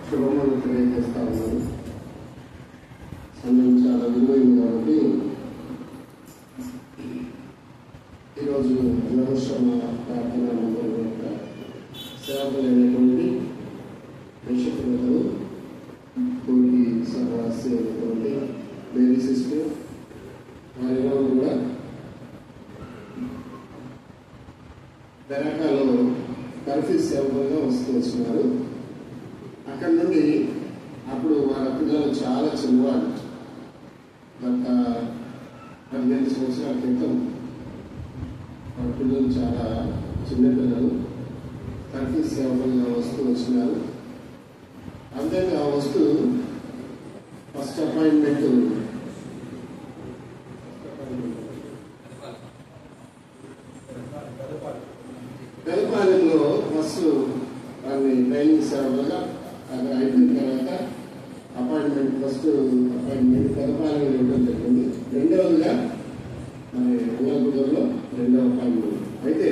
శుభములు తెలియజేస్తా ఉన్నాను. సమయం చాలా విలువైంది కాబట్టి ఈరోజు యోగశ్రమ ప్రార్థన మందిరం యొక్క సేవకులైనటువంటి ప్రేక్షకులు, తోటి సహవాసి అయినటువంటి మేరీ సిస్టర్ వారిలో కూడా బెరాకాలో కర్ఫ్యూ సేవకులుగా వస్తూ వచ్చినారు. అక్కడి నుండి అప్పుడు వాళ్ళ పిల్లలు చాలా చిన్నవాళ్ళు, గత 15 సంవత్సరాల క్రితం వాళ్ళ పిల్లలు చాలా చిన్నపిల్లలు కర్ఫ్యూ సేవకులుగా వస్తూ వచ్చినారు. అంతేగా వస్తూ ఫస్ట్ అపాయింట్మెంట్ పెదపాలెంలో ఫస్ట్ వాళ్ళని ట్రైనింగ్ సేవలుగా అక్కడ అయిపోయిన తర్వాత అపాయింట్మెంట్ ఫస్ట్ అపాయింట్మెంట్ పెదపాలెంలో ఇవ్వడం జరిగింది. రెండవదిగా మరి అంగల్కుదురులో రెండవ అపాయింట్మెంట్. అయితే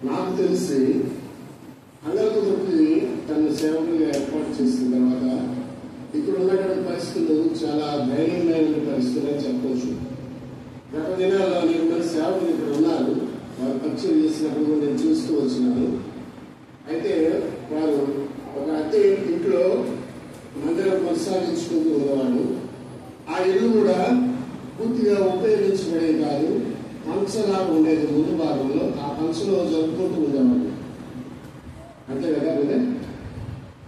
నాకు తెలిసి అంగల్కుదురుకి తన సేవకులుగా ఏర్పాటు చేసిన తర్వాత ఇక్కడ ఉన్నటువంటి పరిస్థితులు చాలా ధైర్యమైన పరిస్థితులు అని చెప్పవచ్చు. గత దినాల్లో అనేక మంది సేవకులు ఇక్కడ ఉన్నారు. వారు పరిచయం చేసినప్పుడు నేను చూస్తూ వచ్చినాను. అయితే వారు ఒక అద్దె ఇంట్లో మందిరం కొనసాగించుకుంటూ ఉన్నవాడు. ఆ ఇల్లు కూడా పూర్తిగా ఉపయోగించబడేది కాదు, పంచలాగా ఉండేది ముందు భాగంలో. ఆ పంచలో జరుపుకుంటూ ఉండేవాడు. అంతే కదా, అదే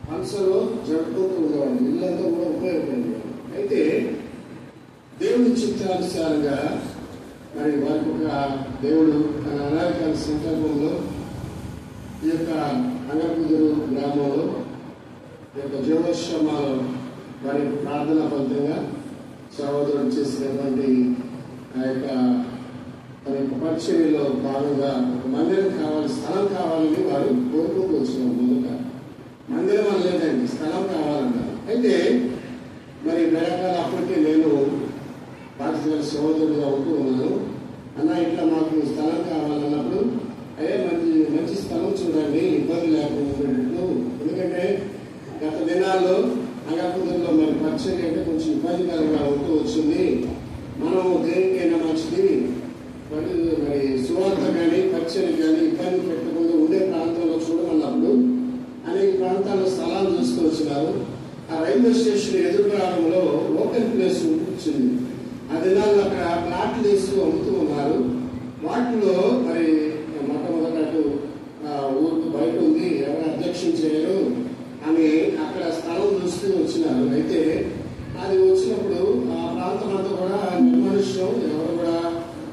పంచలో జరుపుకుంటూ ఉండేవాడు. ఇల్లంతా కూడా ఉపయోగపడేది. అయితే దేవుని చిత్తానుసారంగా మరి వారికి ఒక దేవుడు తన అనాదికాల సందర్భంలో ఈ యొక్క అంగల్కుదురు గ్రామంలో ఈ యొక్క జీవోత్సవాలు వారి ప్రార్థనా ఫలితంగా సహోదరుడు చేసినటువంటి ఆ యొక్క తన యొక్క పరిచర్యలో భాగంగా ఒక మందిరం కావాలి, స్థలం కావాలని వారు కోరుకుంటూ వచ్చినారు. ముందుగా మందిరం అని లేదండి, స్థలం కావాలన్నారు. అయితే మరి బెరకాల అప్పటికే నేను బాధ్యత సహోదరుడుగా ఉంటూ ఉన్నాను. అన్న ఇట్లా మాకు స్థలం కావాలన్నప్పుడు అదే మంచి స్థలం చూడండి, ఇబ్బంది లేకుండా. ఎందుకంటే గత దినాల్లో అంగల్కుదురులో మరి పరిచయం అంటే కొంచెం ఇబ్బందికరంగా ఉంటూ వచ్చింది. మనం దేనికైనా మంచిది మరి సువార్త కానీ పరిచయం కానీ ఇబ్బంది పెట్టకుండా ఉండే ప్రాంతంలో చూడమన్నప్పుడు అనేక ప్రాంతాల్లో స్థలాలు చూస్తూ వచ్చినారు. ఆ రైల్వే స్టేషన్ ఎదురుభాగంలో ఓపెన్ ప్లేస్ వచ్చింది. ఆ దినాల్లో అక్కడ ప్లాట్లు వేస్తూ అమ్ముతూ ఉన్నారు. వాటిలో మరి మొట్టమొదటి ఊరికి బయట ఉంది, ఎవరు అధ్యక్షం చేయరు అని అక్కడ స్థలం చూస్తూ వచ్చినారు. అయితే అది వచ్చినప్పుడు ఆ ప్రాంతం అంతా కూడా నిర్మానుష్యం, ఎవరు కూడా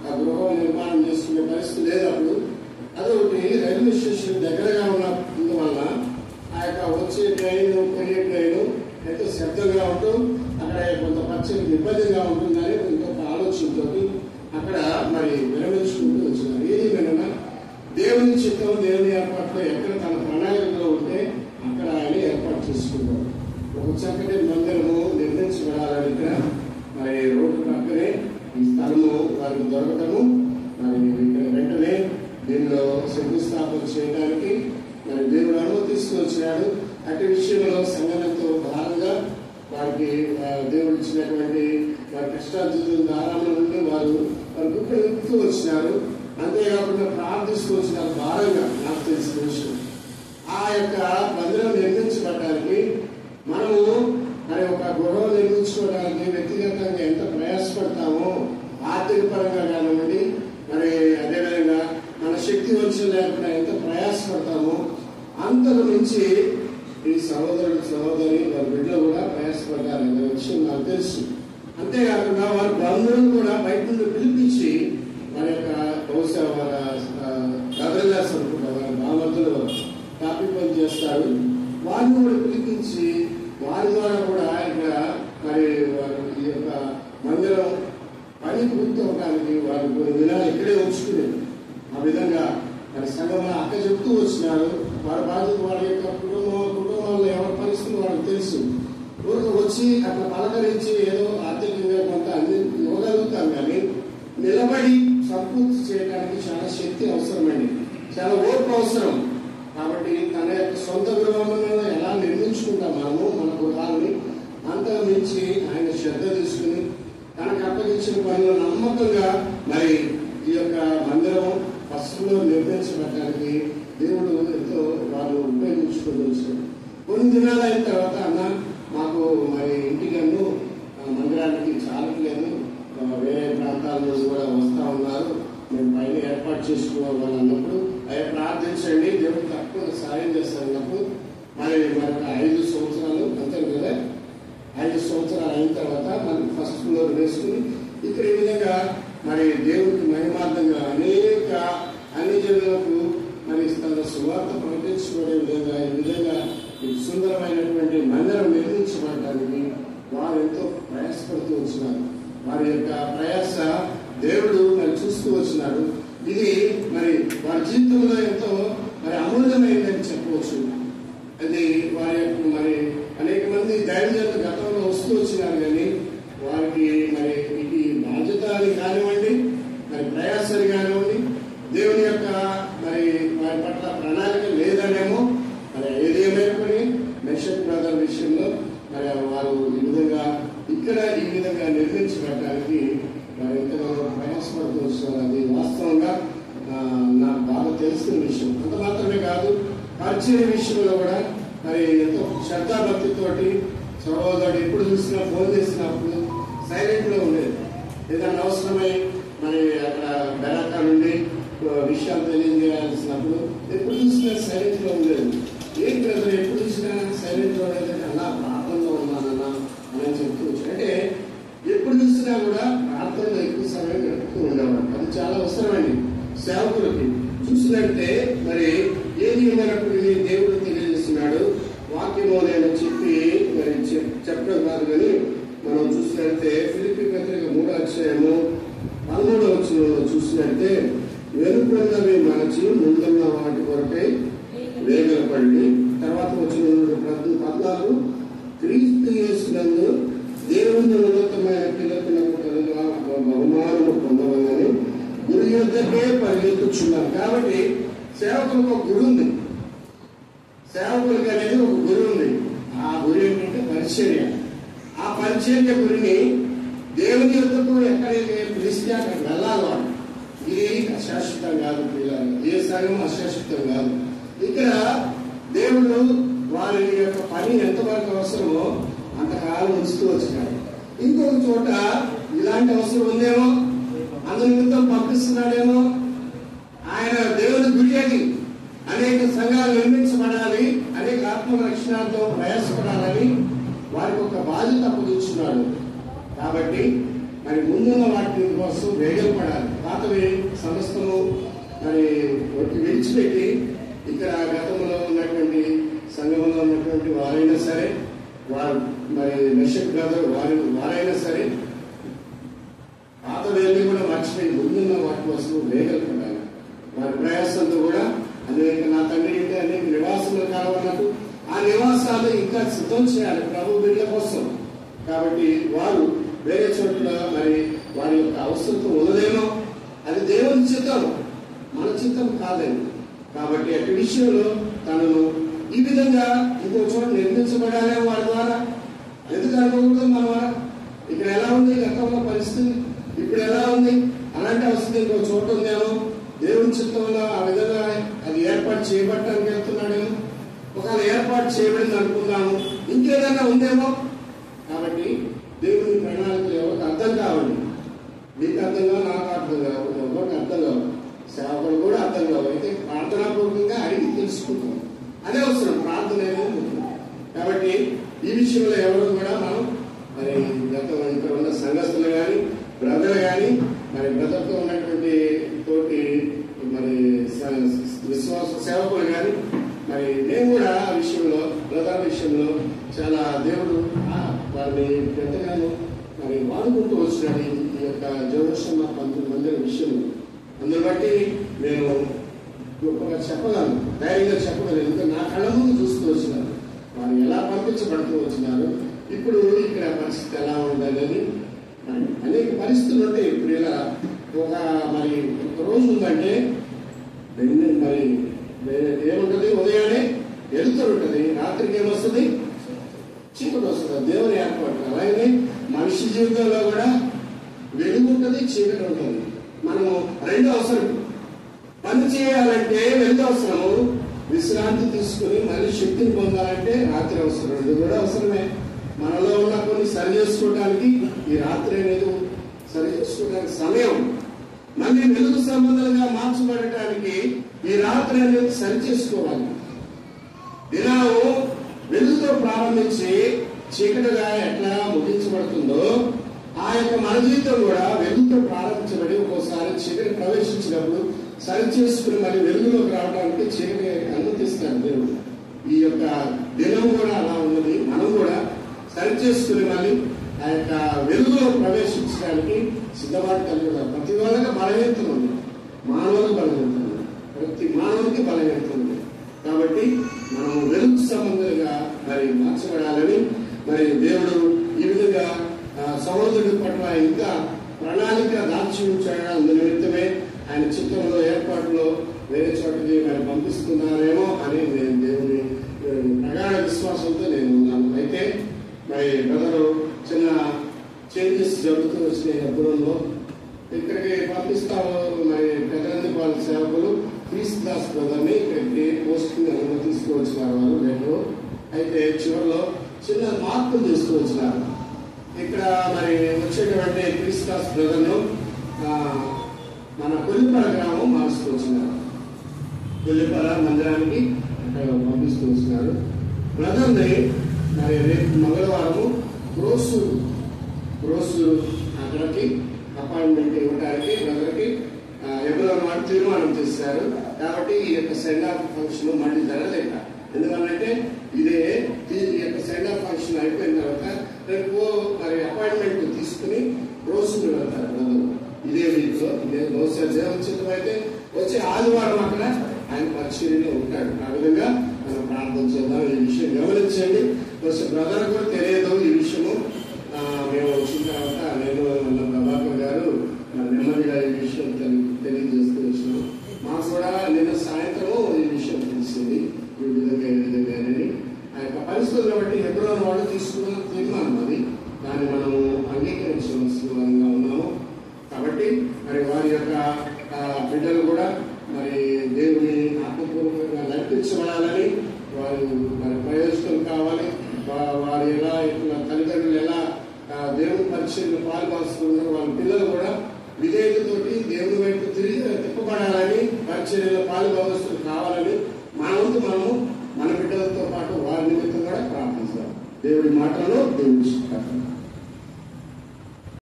ఆ గృహం నిర్మాణం చేసుకునే పరిస్థితి లేదు. అప్పుడు అదొకటి రైల్వే స్టేషన్ దగ్గరగా ఉన్నందువల్ల ఆ యొక్క వచ్చే ట్రైన్ పోయే ట్రైన్ ఎంతో శబ్దంగా ఉంటూ అక్కడ కొంత పరిచయం ఇబ్బందిగా ఉంటుందని ఇంకొక ఆలోచనతో అక్కడ మరి విరమించుకుంటూ వచ్చినారు. ఏది వినగా దేవుని చిత్తం, దేవుని ఏర్పాట్లో ఎక్కడ తన ప్రణాళికలో ఉంటే అక్కడ ఆయన ఏర్పాటు చేసుకున్నారు. ఒక చక్కటి మందిరము నిర్మించబడాలని ఇక్కడ మరి రోడ్డు పక్కనే ఈ స్థలము వారికి దొరకటము, మరి ఇక్కడ వెంటనే దీనిలో శంకుస్థాపన చేయడానికి మరి దేవుడు అనుమతిస్తూ వచ్చినాడు. అటు విషయంలో సంఘంతో భారంగా వారికి దేవుడు ఇచ్చినటువంటి వారి కష్టార్జితుల దారాల నుండి వారు గుర్తు వచ్చినారు. అంతేకాకుండా ప్రార్థిస్తూ వచ్చినారు భారంగా. నాకు తెలిసిన విషయం ఆ యొక్క మందిరం నిర్మించబడడానికి మనము మరి ఒక గృహం నిర్మించుకోవడానికి వ్యక్తిగతంగా ఎంత ప్రయాసపడతామో, ఆర్థిక పరంగా కానివ్వండి, మరి అదేవిధంగా మన శక్తి వంచన లేకుండా ఎంత ప్రయాసపడతామో అంతకు మించి ఈ సహోదరుడు సహోదరి వారి బిడ్డలు కూడా ప్రయాసపడ్డారనే విషయం నాకు తెలుసు. అంతేకాకుండా వారి బంధువులు కూడా బయట నుండి పిలిపించి వారి యొక్క బహుశా వాళ్ళ బ్రదర్స్ అనుకుంటా, వారి బామర్దులు కాపీ పని చేస్తారు. వారిని కూడా పిలిపించి వారి ద్వారా కూడా ఇక్కడ మరి వారి ఈ యొక్క మందిరం పని పూర్తి అవడానికి వారు కొన్ని దినాలు ఇక్కడే ఉంచుకునేది. ఆ విధంగా మరి సంఘంలో అక్క చెప్తూ వచ్చినారు. వారి బాధ్యత వారి యొక్క కుటుంబంలో ఎవరి పరిస్థితులు వాళ్ళకి తెలుసు. ఊరికి వచ్చి అట్లా పలకరించి ఏదో ఆర్థికంగా కొంత అన్ని ఇవ్వగలుగుతాం, కానీ నిలబడి సంపూర్తి చేయడానికి చాలా శక్తి అవసరమండి, చాలా ఓర్పు అవసరం. కాబట్టి తన యొక్క సొంత గృహంలో ఎలా నిర్మించుకుంటారు చూసుకుంటాం మనము మన గృహాన్ని. అంతకు మించి ఆయన శ్రద్ధ తీసుకుని తనకు అప్పగించిన పనులు నమ్మకంగా మరి ఈ యొక్క మందిరం ఫస్ట్లో నిర్మించబడటానికి దేవుడు ఎంతో వాళ్ళు ఉపయోగించుకోవచ్చు. కొన్ని దినాలు అయిన తర్వాత అన్న మాకు మరి ఇంటికన్ను మందిరానికి చాలట్లేదు, వేరే ప్రాంతాల నుంచి కూడా వస్తూ ఉన్నారు, మేము పైన ఏర్పాటు చేసుకోవాలి అన్నప్పుడు అవి ప్రార్థించండి, దేవుడు తక్కువ సాయం చేస్తారన్నప్పుడు మరి మరొక 5 సంవత్సరాలు అంతే కదా, 5 సంవత్సరాలు అయిన తర్వాత మనకి ఫస్ట్ ఫ్లోర్ వేసుకుని ఇక్కడ ఈ విధంగా మరి దేవుడికి మహిమార్థంగా అనేక అన్ని జనులకు మరి తన సువార్త ప్రకటించుకునే విధంగా ఈ విధంగా సుందరమైనటువంటి మందిరం నిర్మించబడటానికి వారు ఎంతో ప్రయాసపడుతూ వచ్చినారు. వారి యొక్క ప్రయాస దేవుడు మరి చూస్తూ వచ్చినాడు. ఇది మరి వారి జీవితంలో ఎంతో మరి అమూల్యమైందని చెప్పవచ్చు. అది వారి యొక్క మరి అనేక మంది దైవజనులు గతంలో వస్తూ వచ్చినారు, కానీ వారికి మరి ఇది బాధ్యత అని కానివ్వండి, మరి ప్రయాసాలు కానివ్వండి, దేవుని యొక్క మరి వారి పట్ల ప్రణాళిక లేదనేమో మరి ఏదేమైనప్పటికీ మెషక్ బ్రదర్ విషయంలో మరి వారు ఈ విధంగా ఇక్కడ ఈ విధంగా నిర్మించబడటానికి మరి ఎంతగానో ప్రయాసపడుతూ వస్తున్నారు. అది వాస్తవంగా నాకు బాగా తెలిసిన విషయం. అంత మాత్రమే కాదు, పరిచయ విషయంలో కూడా మరి ఎంతో శ్రద్ధాభక్తితోటి సహోదరుడు ఎప్పుడు చూసినా ఫోన్ చేసినప్పుడు సైలెంట్ లో ఉండేది. ఏదైనా అవసరమై మరి అక్కడ బెరాకా నుండి విషయాలు తెలియజేయాల్సినప్పుడు ఎప్పుడు చూసినా సైలెంట్ లో ఉండేది. ఏంటి బ్రదర్ ఎప్పుడు చూసినా సైలెంట్ లో ఉండేది, అలా ప్రార్థనలో ఉన్నానన్నా అని చెప్తూ వచ్చాడు. అంటే ఎప్పుడు చూసినా కూడా ప్రార్థనలో ఎక్కువ సమయం గడుపుతూ ఉండేవాడు. అది చాలా అవసరమండి సేవకులకి. చూసినట్టే మరి ఏది మనకు దేవుడు తెలియజేస్తున్నాడు. వాక్యము నేను చెప్పి మరి చెప్పడం కాదు, కానీ మనం చూసినట్టే ఫిలిప్పీ పత్రిక 3వ అధ్యాయము 13వ వచనంలో చూసినట్టే వెనుకున్నవి మరచి ముందున్న వాటి కొరకై వేగలపడి, తర్వాత వచ్చిన 14 క్రీస్తు యేసునందు దేవుని ఉన్నతమైన పిల్లలకు కలుగా బహుమానము పొందవలని గురి యొద్దకే పరిగెత్తుచున్నారు. కాబట్టి సేవకులకు ఒక గురి ఉంది, సేవకులకు అనేది ఒక గురి ఉంది. ఆ గురి ఏంటంటే పరిచర్య. ఆ పరిచర్య గురిని దేవుని యొద్దకు ఎక్కడైతే పిలిస్తే అక్కడ వెళ్ళాలి వాడు. ఇది అశాశ్వతం కాదు పిల్లలు, ఏ సంఘం అశాశ్వతం కాదు. ఇక్కడ దేవుడు వారి యొక్క పని ఎంతవరకు అవసరమో అంతకాలం ఉంచుతూ వచ్చినాడు. ఇంకొక చోట ఇలాంటి అవసరం ఉందేమో, అందు నిమిత్తం పంపిస్తున్నాడేమో. ఆయన దేవుని గురి అది అనేక సంఘాలు నిర్మించబడాలి, అనేక ఆత్మ రక్షణతో ప్రయాసపడాలని వారికి ఒక బాధ్యత అప్పగించున్నాడు. కాబట్టి మరి ముందున్న వాటి కోసం వేగపడాలి. పాతవి సమస్తము మరి విడిచిపెట్టి ఇక్కడ గతంలో ఉన్నటువంటి సంఘంలో ఉన్నటువంటి వారైనా సరే, వారు మరి మెషక్ బ్రదర్ వారైనా సరే పాతవేళ్ళని కూడా మర్చిపోయి ముందున్న వాటి కోసం వేగపడాలి. వారి ప్రయాసంతో కూడా అనేక నా తండ్రి ఇంటి అనేక నివాసాలు కావాలన్నట్టు ఆ నివాసాలు ఇంకా సిద్ధం చేయాలి ప్రభు బిడ్డల కోసం. కాబట్టి వారు వేరే చోట్ల మరి వారి యొక్క అవసరం ఉన్నదేమో, అది దేవుని చిత్తం, మన చిత్తం కాదండి. కాబట్టి అటు విషయంలో తనను ఈ విధంగా ఇంకో చోట నిర్మించబడాలి వారి ద్వారా. ఎందుకు అనుకోకూడదు మన ద్వారా? ఇక్కడ ఎలా ఉంది గతంలో పరిస్థితి, ఇప్పుడు ఎలా ఉంది, అలాంటి అవసరం ఇంకో చోట ఉందేమో, దేవుని చిత్తంలో ఆ విధంగా అది ఏర్పాటు చేయబడటానికి వెళ్తున్నాడేమో. ఒకవేళ ఏర్పాటు చేయబడింది అనుకుందాము, ఇంకేదైనా ఉందేమో. కాబట్టి దేవుని ప్రణాళికలు ఎవరికి అర్థం కావండి. మీకు అర్థం కావు, నాకు అర్థం కావు, ఎవరికి అర్థం కావు, సేవకులు కూడా అర్థం కావు. అయితే ప్రార్థనాపూర్వకంగా అడిగి తెలుసుకుంటాం, అదే అవసరం. ప్రార్థన అనేది ముఖ్యం. కాబట్టి ఈ విషయంలో ఎవరు కూడా మనం మరి గతం ఇక్కడ ఉన్న సంఘస్థులు కానీ బ్రదర్ కానీ మరి బ్రదర్తో ఉన్నటువంటి తోటి మరి విశ్వాస సేవకులు కానీ మరి నేను కూడా ఆ విషయంలో బ్రదర్ విషయంలో చాలా దేవుడు వారిని ఎంతగానో మరి వాడుకుంటూ వచ్చినాడు. ఈ యొక్క జోరక్షణ 19 మంది విషయంలో అందుని బట్టి నేను గొప్పగా చెప్పగలను, ధైర్యంగా చెప్పగలను. ఎందుకంటే నా కళ్ళ ముందు చూస్తూ వచ్చినారు వారు ఎలా పంపించబడుతూ వచ్చినారు, ఇప్పుడు ఇక్కడ పరిస్థితి ఎలా ఉండాలని అనేక పరిస్థితులు ఉంటాయి. ఇప్పుడు ఇలా ఒక మరి ఒక రోజు ఉందంటే మరి ఏముంటది, ఉదయాన్నే వెళ్తూ ఉంటుంది, రాత్రికి ఏమొస్తుంది చీకటి వస్తుంది. దేవుని ఏర్పాటు. అలాగే మనిషి జీవితంలో కూడా వెలుగు ఉంటుంది, చీకటి ఉంటుంది. మనము రెండు అవసరం. పని చేయాలంటే వెలుగు అవసరము, విశ్రాంతి తీసుకుని మళ్ళీ శక్తిని పొందాలంటే రాత్రి అవసరం. ఇది కూడా అవసరమే. మనలో ఉన్న కొన్ని సరి చేసుకోవడానికి ఈ రాత్రి అనేది సరి చేసుకోవడానికి సమయం. మళ్ళీ వెలుగు సంబంధాలుగా మార్చబడటానికి ఈ రాత్రి అనేది సరి చేసుకోవాలి. దినము వెలుగుతో ప్రారంభించి చీకటిగా ఎట్లా ముగించబడుతుందో ఆ యొక్క మన జీవితం కూడా వెలుగుతో ప్రారంభించబడి ఒక్కోసారి చీకటి ప్రవేశించినప్పుడు సరి చేసుకుని మళ్ళీ వెలుగులోకి రావడానికి చీకటి అనుమతిస్తాడు దేవుడు. ఈ యొక్క దినం కూడా అలా ఉన్నది. మనం కూడా సరి చేసుకుని మళ్ళీ ఆ యొక్క వెలుగులో ప్రవేశించడానికి సిద్ధపాటు కలిగి ఉన్నారు. ప్రతి వాళ్ళకి బలహీనత ఉంది, మానవులకు బలహీనత ఉంది, ప్రతి మానవునికి బలహీనత ఉంది. కాబట్టి మనం వెలుగు సంబంధంగా మరి మార్చబడాలని మరి దేవుడు ఈ విధంగా సహోదరుడి పట్ల ఇంకా ప్రణాళిక దాచి ఉంచాడు. అందు నిమిత్తమే ఆయన చిత్రంలో ఏర్పాటులో వేరే చోటకి మరి పంపిస్తున్నారేమో అని నేను దేవుని ప్రగాఢ విశ్వాసంతో నేను ఉన్నాను. అయితే మరి బ్రదరు చిన్న చేంజెస్ జరుగుతూ వచ్చినాయి. అప్పుడంలో ఇక్కడికి పంపిస్తాము. మరి పెద్దలందిపాల సేవకులు క్రీస్తుదాస్ బ్రదర్ని ఇక్కడికి పోస్టింగ్ అనుమతి తీసుకువచ్చినారు వారు రేపు. అయితే చివరిలో చిన్న మార్పులు తీసుకువచ్చినారు. ఇక్కడ మరి వచ్చేటువంటి క్రీస్తుదాస్ బ్రదర్ను మన కొల్లిపర గ్రామం మార్చుతూ వచ్చినారు. కొల్లిపర మందిరానికి అక్కడ పంపిస్తూ వచ్చినారు. బ్రదర్ని మరి రేపు మంగళవారము క్రోసూరు అక్కడికి అపాయింట్మెంట్ ఇవ్వడానికి బ్రదర్కి ఎవరో వాడు తీర్మానం చేశారు. కాబట్టి ఈ యొక్క సెండ్ ఆఫ్ ఫంక్షన్ మళ్ళీ జరగలేక, ఎందుకంటే ఇదే ఈ యొక్క సెండ్ ఆఫ్ ఫంక్షన్ అయిపోయిన తర్వాత రేపు మరి అపాయింట్మెంట్ తీసుకుని క్రోసూరు వెళ్తారు బ్రదర్. ఇదే వీక్లో ఇదే బహుశా దేవోచితం అయితే వచ్చే ఆదివారం అక్కడ ఆయన పరిచర్యలో ఉంటాడు. ఆ విధంగా మనం ప్రార్థన చేద్దాం. ఈ విషయం గమనించండి. బహుశా బ్రదర్ కూడా తెలియదు ఈ విషయము. మేము వచ్చిన తర్వాత నేను ప్రభాకర్ గారు నెమ్మదిగా ఈ విషయం తెలియజేస్తూ వచ్చినాం. మాకు కూడా నిన్న సాయంత్రం ఈ విషయం తెలిసింది. ఈ విధంగా ఆ యొక్క పరిస్థితులను బట్టి హెబ్రోను వాళ్ళు తీసుకున్న తీర్మానం అది. దాన్ని మనము అంగీకరించవలసిగా ఉన్నాము. కాబట్టి మరి వారి యొక్క బిడ్డలు కూడా మరి దేవుని ఆత్మపూర్వకంగా నడిపించబడాలని, వారు మరి ప్రయోజనం కావాలి. వారు ఎలా ఇట్లా తల్లిదండ్రులు ఎలా దేవుని పరిచయంలో పాల్పంచుకున్నారు, వాళ్ళ పిల్లలు కూడా విధేయతతోటి దేవుని వైపు తిరిగి తిప్పబడాలని, పరిచర్యలో పాల్గొవలసిన కావాలని మన వంతు మనము మన బిడ్డలతో పాటు వారి నిమిత్తం కూడా ప్రార్థిస్తాం. దేవుడి మాటలో దేవుడి